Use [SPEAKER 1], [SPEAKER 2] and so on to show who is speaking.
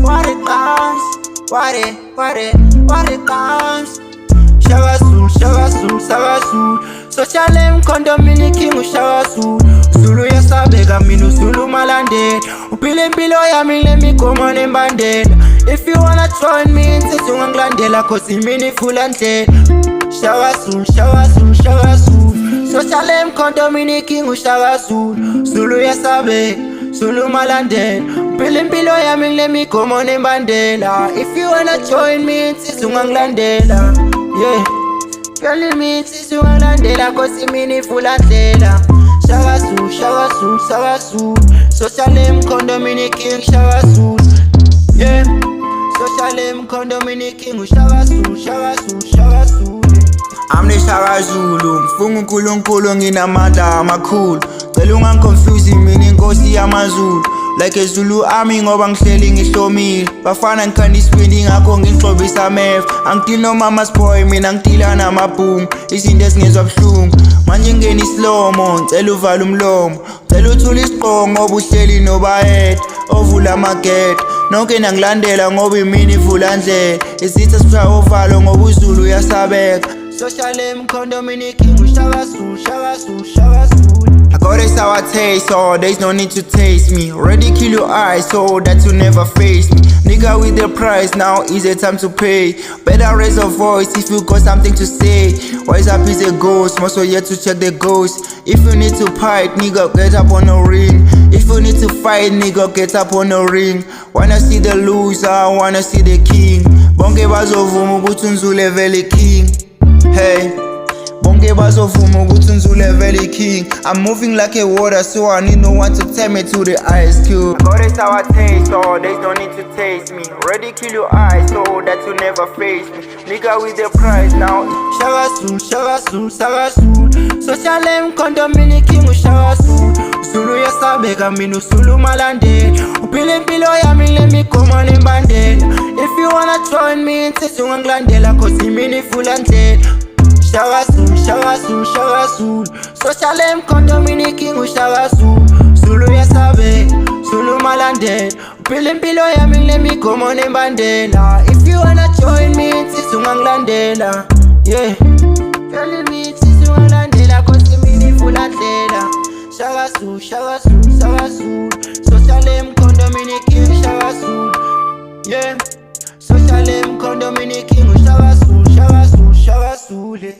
[SPEAKER 1] what it comes, what it comes. Shaka Zulu. Social condomini king Shaka Zulu. Zulu yasabeka minu Zulu malandela. Upile mpilo yami let me come on and bandela. If you wanna join me insist unganglandela cause imini full and dead. Shaka Zulu. Social condomini king Shaka Zulu. Zulu yasabeka Zulu malandela. Upile mpilo yami let me come on and bandela. If you wanna join me insist unganglandela. Yeah, girl, me it's you landela cause imini full atela. Shaka Zulu. Social condomini king Shaka Zulu. Yeah, social condomini king Shaka Zulu. I'm the Shaka Zulu, mfungu nkulunkulu nginamandla amakhulu. Cela ungangiconfuse mina inkosi yamaZulu. Like a Zulu army ngoba ngihleli ngihlomile. Bafana ngikhanda isibindi ngakho ngixobisa ameva. Angidili no mama's boy mina ngidila namabhungu. Izinto ezingezwa buhlungu manje ngeni islomo. Ngicela uvale umlomo, ngicela uthule isiqongo ngoba uhleli nobayede ovula amagede. Nonke nangilandela ngoba imini ivula ndlela. Izitha sipha ovalo ngoba uZulu uyasabeka. Social condomini king Shaka Zulu. I got a sour taste, so there's no need to taste me. Already kill your eyes, so that you never face me. Nigga with the price, now is the time to pay. Better raise your voice if you got something to say. Wise up is a ghost, most are yet to check the ghost. If you need to fight, nigga, get up on the ring. If you need to fight, nigga, get up on the ring. Wanna see the loser, wanna see the king. Bonke bazovuma ukuthi uNzulu vele king. Hey, bonke bazovuma ukuthi uNzulu vele king. I'm moving like a water, so I need no one to tell me to the ice cube. Got a sour taste, so there's no need to taste me. Already kill your eyes, so that you never face me. Nigga with the price now. Shaka Zulu. Social condomini king Shaka Zulu. Zulu yasabeka minu Zulu malandela. Upile mpilo yami let me come on and bandela. If you wanna join me insist unganglandela cause imini full and dead. Shaka Zulu. Social condomini king Shaka Zulu. Zulu yasabeka Zulu malandela. Upile mpilo yami let me come on and bandela. If you wanna join me insist unganglandela. Yeah, girl, me insist unganglandela cause imini full and dead. Shaka Zulu. Social condomini king Shaka Zulu. Yeah, social condomini king Shaka Zulu.